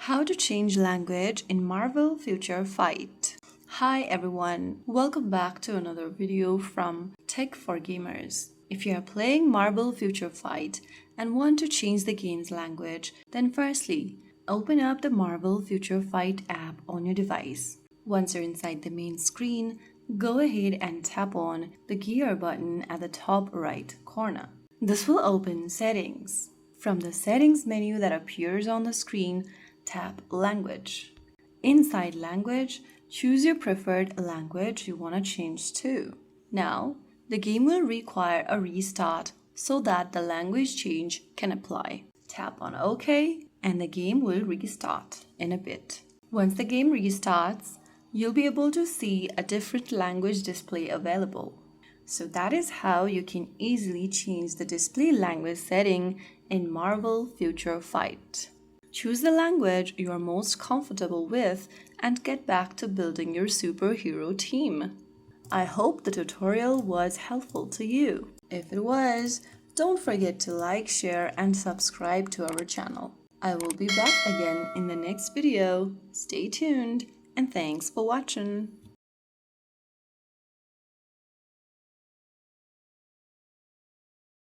How to change language in Marvel Future Fight. Hi everyone, welcome back to another video from Tech for Gamers. If you are playing Marvel Future Fight and want to change the game's language, then firstly, open up the Marvel Future Fight app on your device. Once you're inside the main screen, go ahead and tap on the gear button at the top right corner. This will open Settings. From the Settings menu that appears on the screen, tap Language. Inside Language, choose your preferred language you want to change to. Now, the game will require a restart so that the language change can apply. Tap on OK and the game will restart in a bit. Once the game restarts, you'll be able to see a different language display available. So that is how you can easily change the display language setting in Marvel Future Fight. Choose the language you are most comfortable with and get back to building your superhero team. I hope the tutorial was helpful to you. If it was, don't forget to like, share, and subscribe to our channel. I will be back again in the next video. Stay tuned and thanks for watching.